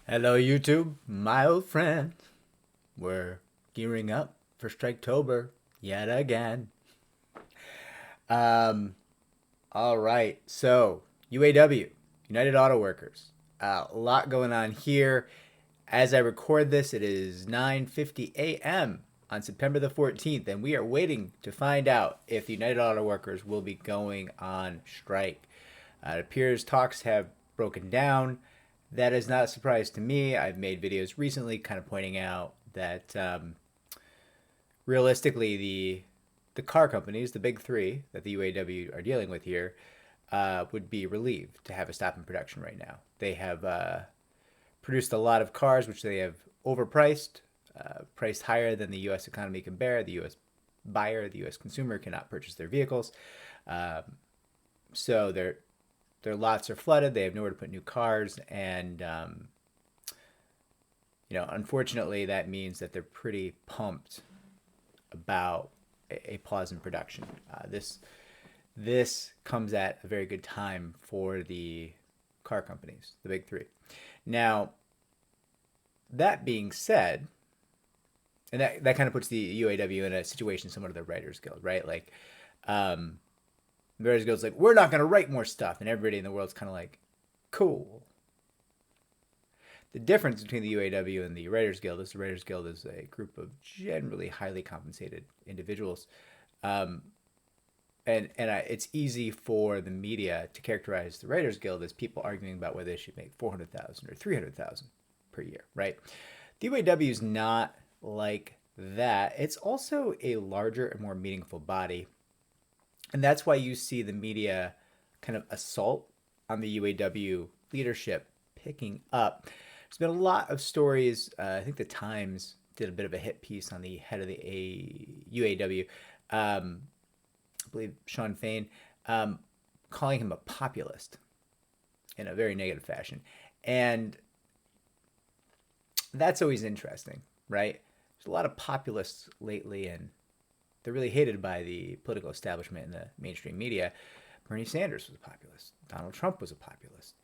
Hello, YouTube, my old friend. We're gearing up for Striketober yet again. Um, all right, so UAW, United Auto Workers. A lot going on here. As I record this, it is 9:50 a.m. on September the 14th, and we are waiting to find out if the United Auto Workers will be going on strike. It appears talks have broken down. That is not a surprise to me. I've made videos recently kind of pointing out that realistically, the car companies, the big three that the UAW are dealing with here, would be relieved to have a stop in production right now. They have produced a lot of cars which they have overpriced, priced higher than the U.S. economy can bear. The U.S. buyer, the U.S. consumer cannot purchase their vehicles, um, so their lots are flooded. They have nowhere to put new cars, and unfortunately, that means that they're pretty pumped about a pause in production. This comes at a very good time for the car companies, the big three. Now, that being said, and that kind of puts the UAW in a situation similar to the Writers Guild, right? Like, the Writers Guild's like, we're not going to write more stuff, and everybody in the world's kind of like, cool. The difference between the UAW and the Writers Guild is the Writers Guild is a group of generally highly compensated individuals. It's easy for the media to characterize the Writers Guild as people arguing about whether they should make 400,000 or 300,000 per year, right? The UAW is not like that. It's also a larger and more meaningful body. And that's why you see the media kind of assault on the UAW leadership picking up. There's been a lot of stories. I think the Times did a bit of a hit piece on the head of the UAW. I believe Sean Fain, calling him a populist in a very negative fashion. And that's always interesting, right? There's a lot of populists lately, and they're really hated by the political establishment and the mainstream media. Bernie Sanders was a populist. Donald Trump was a populist.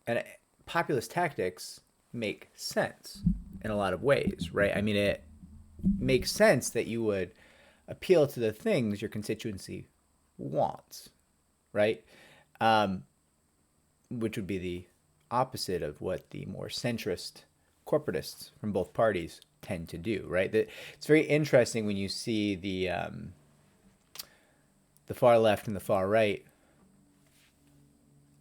And populist tactics make sense in a lot of ways, right? I mean, it makes sense that you would appeal to the things your constituency wants, right? Which would be the opposite of what the more centrist corporatists from both parties tend to do, right? It's very interesting when you see the far left and the far right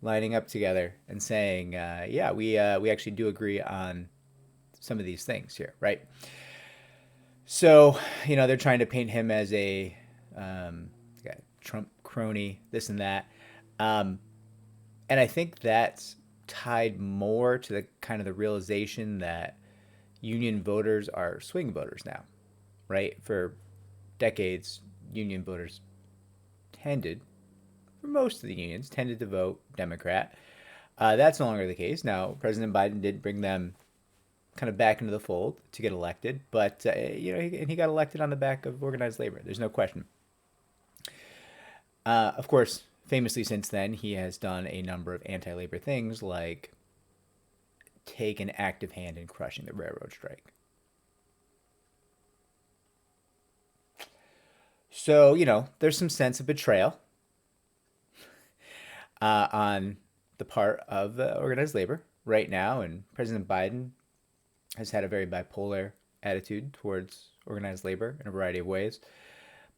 lining up together and saying, "Yeah, we actually do agree on some of these things here," right? So they're trying to paint him as a Trump crony, this and that, and I think that's tied more to the kind of the realization that union voters are swing voters now, right? For decades, union voters tended, for most of the unions, tended to vote Democrat. That's no longer the case. Now, President Biden did bring them kind of back into the fold to get elected, but he got elected on the back of organized labor. There's no question. Of course, famously since then, he has done a number of anti-labor things like take an active hand in crushing the railroad strike. So, there's some sense of betrayal on the part of organized labor right now, and President Biden has had a very bipolar attitude towards organized labor in a variety of ways.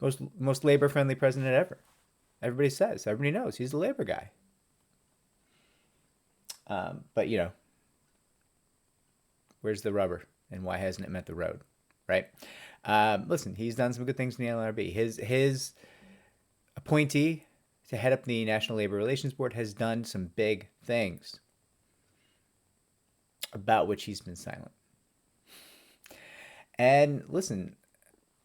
Most labor-friendly president ever. Everybody knows he's a labor guy. But where's the rubber, and why hasn't it met the road, right? Listen, he's done some good things in the NLRB. His appointee to head up the National Labor Relations Board has done some big things about which he's been silent. And listen,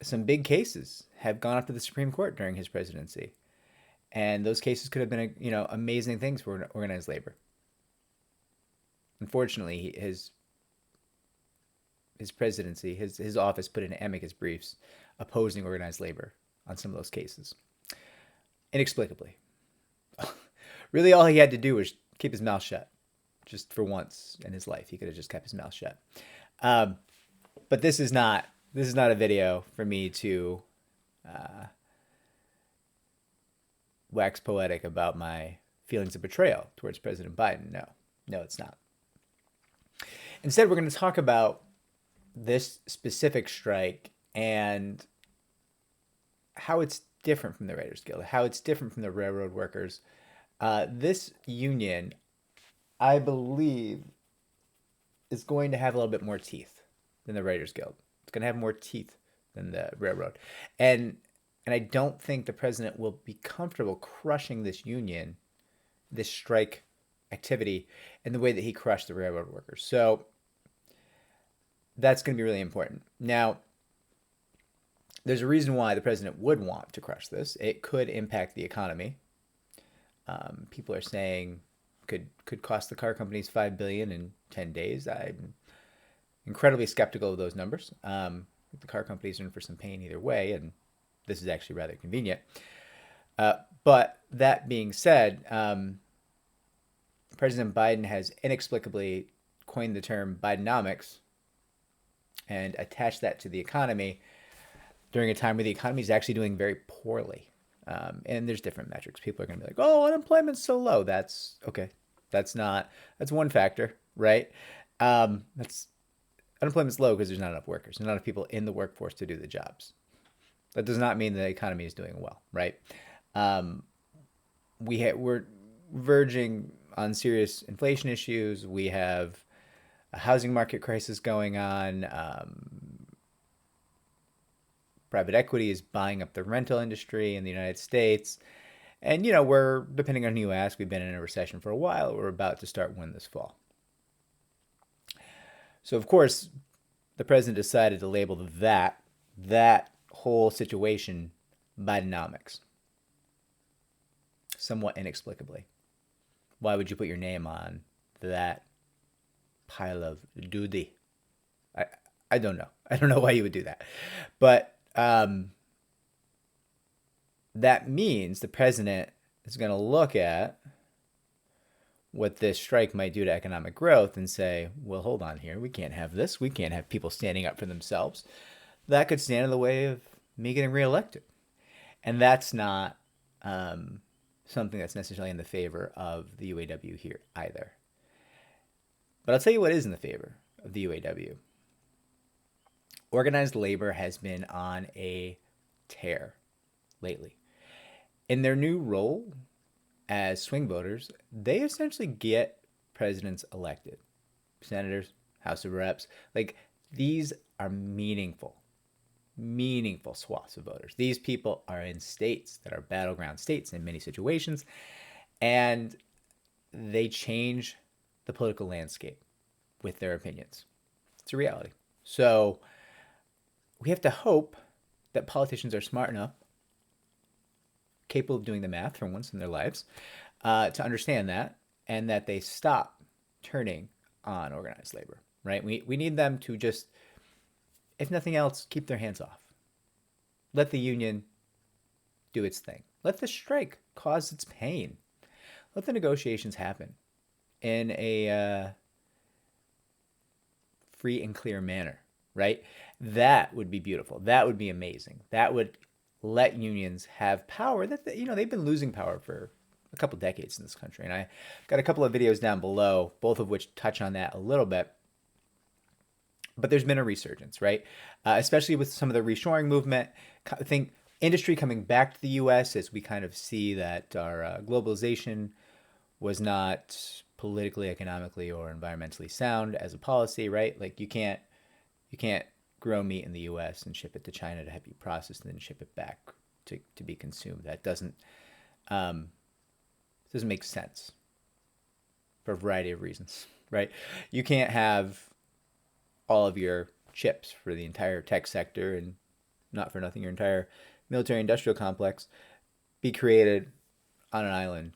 some big cases have gone up to the Supreme Court during his presidency, and those cases could have been amazing things for organized labor. Unfortunately, his presidency, his office put in amicus briefs opposing organized labor on some of those cases. Inexplicably. Really, all he had to do was keep his mouth shut just for once in his life. He could have just kept his mouth shut. But this is not a video for me to wax poetic about my feelings of betrayal towards President Biden. No, it's not. Instead, we're going to talk about this specific strike and how it's different from the Writers Guild, how it's different from the railroad workers. This union, I believe, is going to have a little bit more teeth than the Writers Guild. It's going to have more teeth than the railroad. And I don't think the president will be comfortable crushing this union, this strike activity, in the way that he crushed the railroad workers. So that's going to be really important. Now, there's a reason why the president would want to crush this. It could impact the economy. People are saying could cost the car companies $5 billion in 10 days. I'm incredibly skeptical of those numbers. The car companies are in for some pain either way, and this is actually rather convenient. But that being said, President Biden has inexplicably coined the term Bidenomics and attached that to the economy during a time where the economy is actually doing very poorly. And there's different metrics. People are going to be like, oh, unemployment's so low. That's okay. That's one factor, right? Unemployment's low because there's not enough workers. There's not enough people in the workforce to do the jobs. That does not mean the economy is doing well, right? We're verging on serious inflation issues. We have a housing market crisis going on. Private equity is buying up the rental industry in the United States. And, we're, depending on who you ask, we've been in a recession for a while. We're about to start one this fall. So, of course, the president decided to label that whole situation Bidenomics. Somewhat inexplicably. Why would you put your name on that pile of duty? I don't know. I don't know why you would do that. But that means the president is going to look at what this strike might do to economic growth and say, well, hold on here. We can't have this. We can't have people standing up for themselves. That could stand in the way of me getting reelected. And that's not something that's necessarily in the favor of the UAW here either. But I'll tell you what is in the favor of the UAW. Organized labor has been on a tear lately. In their new role as swing voters, they essentially get presidents elected. Senators, House of Reps. Like, these are meaningful swaths of voters. These people are in states that are battleground states in many situations, and they change the political landscape with their opinions. It's a reality. So we have to hope that politicians are smart enough, capable of doing the math for once in their lives, to understand that, and that they stop turning on organized labor, right? We need them to just, if nothing else, keep their hands off. Let the union do its thing. Let the strike cause its pain. Let the negotiations happen in a free and clear manner, right? That would be beautiful. That would be amazing. That would let unions have power that, they've been losing power for a couple decades in this country. And I got a couple of videos down below, both of which touch on that a little bit. But there's been a resurgence, right? Especially with some of the reshoring movement. I think industry coming back to the U.S. as we kind of see that our globalization was not politically, economically, or environmentally sound as a policy, right? Like you can't grow meat in the U.S. and ship it to China to have you processed and then ship it back to be consumed. That doesn't make sense for a variety of reasons, right? You can't have all of your chips for the entire tech sector and not for nothing your entire military industrial complex be created on an island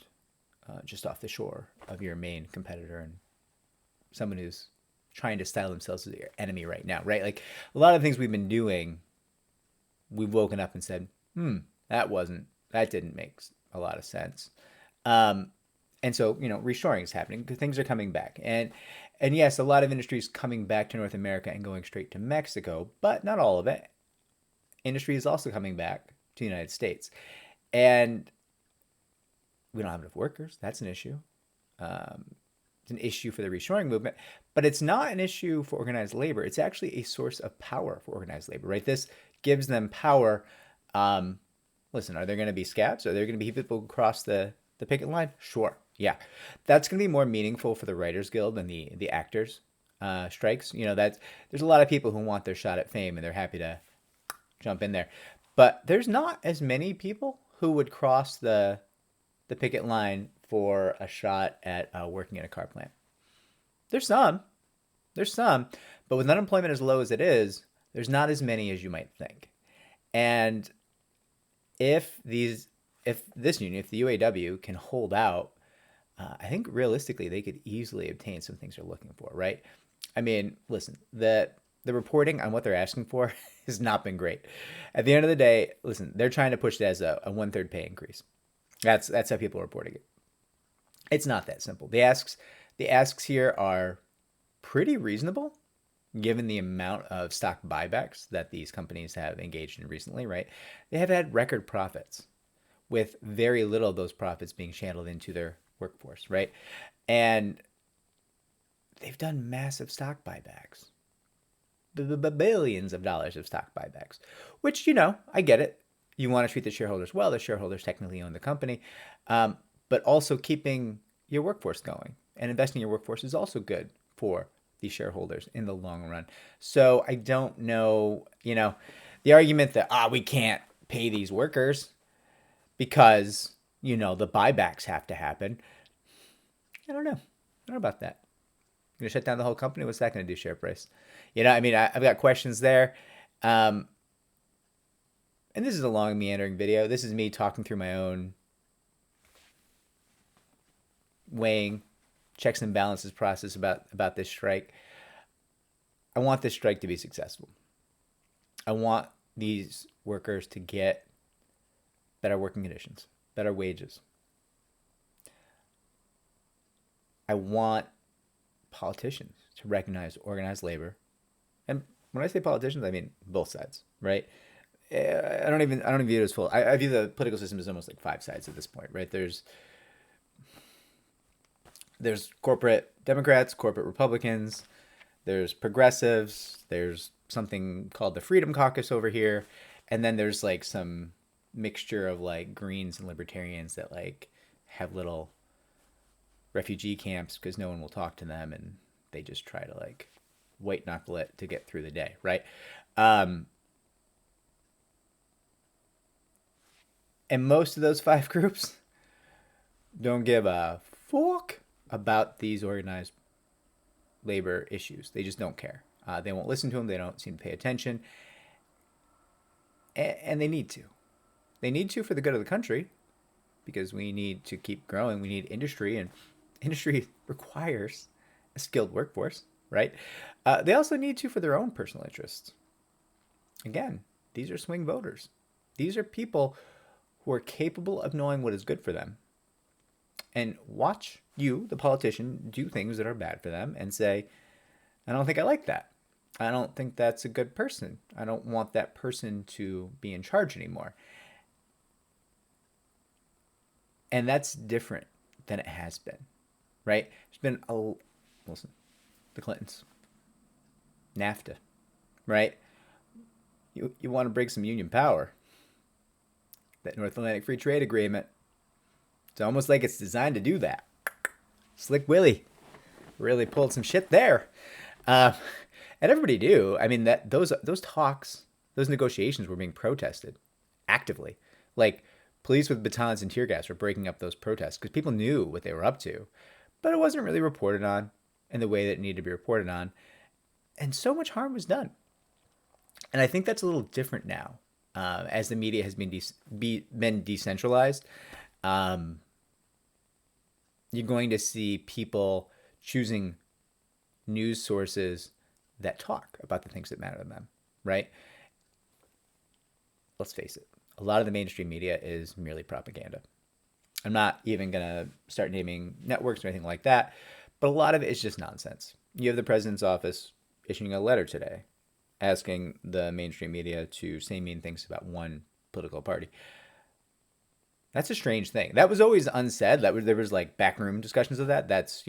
just off the shore of your main competitor and someone who's trying to style themselves as your enemy right now, right? Like a lot of things we've been doing, we've woken up and said, that didn't make a lot of sense. And And so, reshoring is happening because things are coming back. And yes, a lot of industry is coming back to North America and going straight to Mexico, but not all of it. Industry is also coming back to the United States. And we don't have enough workers. That's an issue. It's an issue for the reshoring movement, but it's not an issue for organized labor. It's actually a source of power for organized labor, right? This gives them power. Listen, are there going to be scabs? Are there going to be people who cross the picket line? Sure. Yeah. That's going to be more meaningful for the Writers Guild than the actors strikes. There's a lot of people who want their shot at fame and they're happy to jump in there. But there's not as many people who would cross the picket line for a shot at working in a car plant. There's some, but with unemployment as low as it is, there's not as many as you might think. And if this union, if the UAW can hold out, I think realistically they could easily obtain some things they're looking for, right? I mean, listen, the reporting on what they're asking for has not been great. At the end of the day, listen, they're trying to push it as a 1/3 pay increase. That's how people are reporting it. It's not that simple. The asks here are pretty reasonable given the amount of stock buybacks that these companies have engaged in recently, right? They have had record profits with very little of those profits being channeled into their workforce, right? And they've done massive stock buybacks. Billions of dollars of stock buybacks, which, I get it. You want to treat the shareholders well. The shareholders technically own the company, but also keeping your workforce going and investing in your workforce is also good for the shareholders in the long run. So I don't know, the argument that, we can't pay these workers because, the buybacks have to happen. I don't know about that. You're going to shut down the whole company? What's that going to do, share price? I've got questions there. And this is a long, meandering video. This is me talking through my own weighing, checks and balances process about this strike. I want this strike to be successful. I want these workers to get better working conditions, better wages. I want politicians to recognize organized labor. And when I say politicians, I mean both sides, right? I don't even view it as full. I view the political system as almost like 5 sides at this point, right? There's corporate Democrats, corporate Republicans, there's progressives, there's something called the Freedom Caucus over here, and then there's like some mixture of like Greens and Libertarians that like have little refugee camps because no one will talk to them and they just try to like white knuckle it to get through the day, right? And most of those 5 groups don't give a fuck about these organized labor issues. They just don't care. They won't listen to them. They don't seem to pay attention. And they need to. They need to for the good of the country because we need to keep growing. We need industry, and industry requires a skilled workforce, right? They also need to for their own personal interests. Again, these are swing voters. These are people who are capable of knowing what is good for them and watch you, the politician, do things that are bad for them and say, I don't think I like that. I don't think that's a good person. I don't want that person to be in charge anymore. And that's different than it has been, right? There's been listen, the Clintons, NAFTA, right? You want to break some union power. That North Atlantic Free Trade Agreement, it's almost like it's designed to do that. Slick Willie really pulled some shit there. And everybody do. I mean, that those talks, those negotiations were being protested actively. Like, police with batons and tear gas were breaking up those protests because people knew what they were up to. But it wasn't really reported on in the way that it needed to be reported on. And so much harm was done. And I think that's a little different now. As the media has been decentralized, you're going to see people choosing news sources that talk about the things that matter to them, right? Let's face it. A lot of the mainstream media is merely propaganda. I'm not even going to start naming networks or anything like that, but a lot of it is just nonsense. You have the president's office issuing a letter today asking the mainstream media to say mean things about one political party. That's a strange thing. That was always unsaid. There was like backroom discussions of that. That's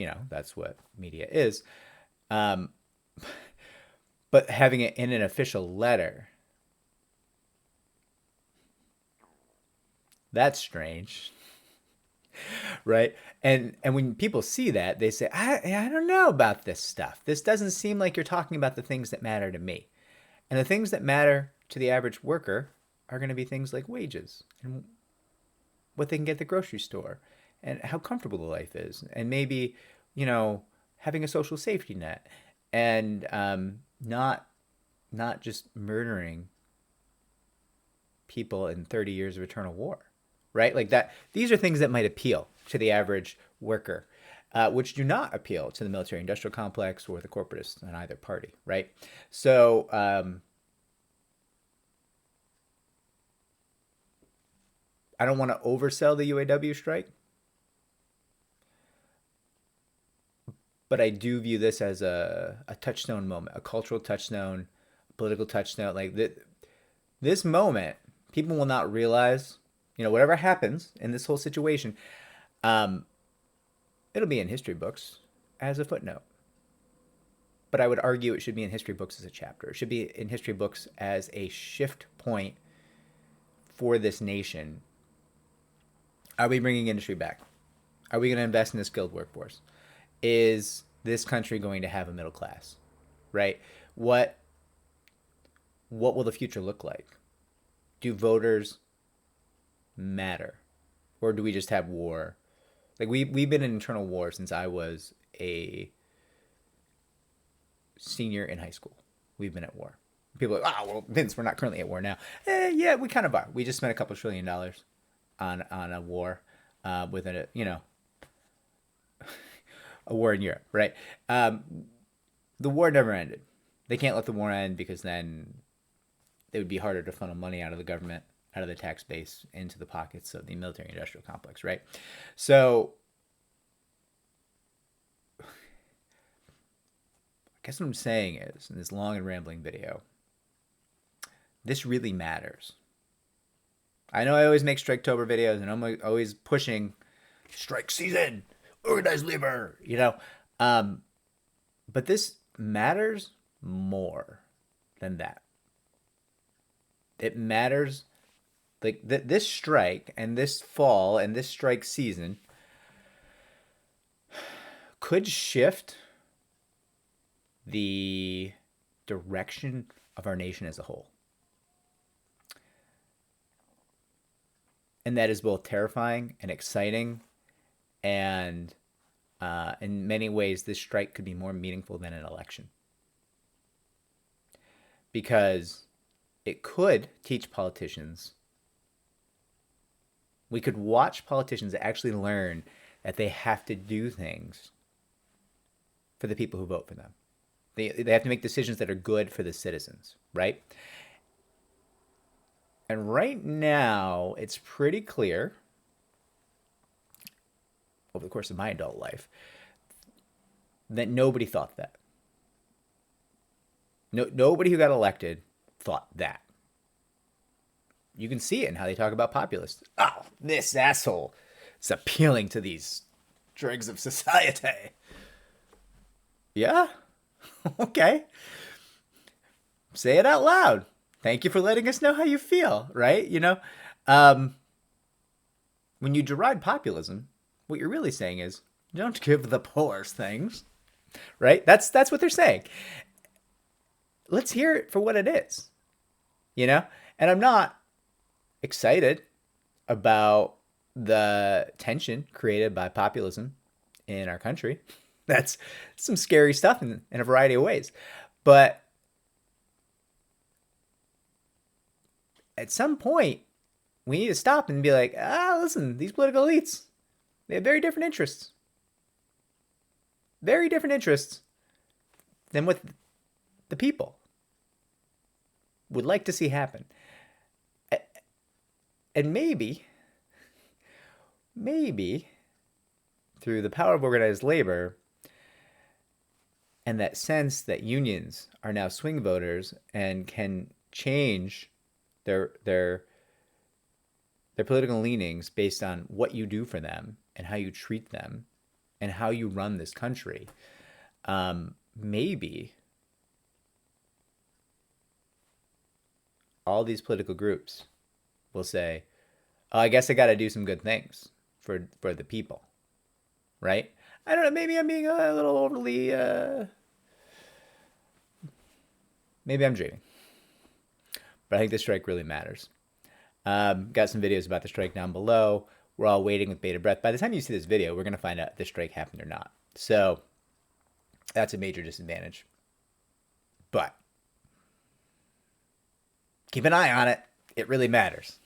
what media is. But having it in an official letter, that's strange, right? And when people see that, they say, I don't know about this stuff. This doesn't seem like you're talking about the things that matter to me. And the things that matter to the average worker are going to be things like wages and what they can get at the grocery store and how comfortable the life is. And maybe, having a social safety net and not just murdering people in 30 years of eternal war, right? Like that. These are things that might appeal to the average worker, which do not appeal to the military industrial complex or the corporatists in either party, right? So I don't want to oversell the UAW strike, but I do view this as a touchstone moment, a cultural touchstone, a political touchstone. Like this moment, people will not realize, whatever happens in this whole situation, it'll be in history books as a footnote. But I would argue it should be in history books as a chapter. It should be in history books as a shift point for this nation. Are we bringing industry back? Are we going to invest in the skilled workforce? Is this country going to have a middle class, right? What will the future look like? Do voters matter? Or do we just have war? Like we've been in internal war since I was a senior in high school. We've been at war. People are like, well, Vince, we're not currently at war now. Yeah, we kind of are. We just spent a couple $1 trillion on a war with a war in Europe, right? The war never ended. They can't let the war end because then it would be harder to funnel money out of the government, out of the tax base, into the pockets of the military industrial complex, right? So I guess what I'm saying is, in this long and rambling video, this really matters. I know I always make Striketober videos, and I'm always pushing strike season, organized labor, but this matters more than that. It matters, like this strike and this fall and this strike season could shift the direction of our nation as a whole. And that is both terrifying and exciting. And in many ways, this strike could be more meaningful than an election. Because it could teach politicians. We could watch politicians actually learn that they have to do things for the people who vote for them. They have to make decisions that are good for the citizens, right? And right now, it's pretty clear, over the course of my adult life, that nobody thought that. Nobody who got elected thought that. You can see it in how they talk about populists. Oh, this asshole is appealing to these dregs of society. Yeah? Okay. Say it out loud. Thank you for letting us know how you feel, right? When you deride populism, what you're really saying is, don't give the poor things, right? That's what they're saying. Let's hear it for what it is, And I'm not excited about the tension created by populism in our country. That's some scary stuff in a variety of ways. But at some point, we need to stop and be like, listen, these political elites, they have very different interests. Very different interests than what the people would like to see happen. And maybe maybe through the power of organized labor and that sense that unions are now swing voters and can change their political leanings based on what you do for them and how you treat them and how you run this country, maybe all these political groups will say, oh, I guess I got to do some good things for the people, right? I don't know. Maybe I'm being a little overly. Maybe I'm dreaming, but I think the strike really matters. Got some videos about the strike down below. We're all waiting with bated breath. By the time you see this video, we're going to find out if the strike happened or not. So that's a major disadvantage. But keep an eye on it. It really matters.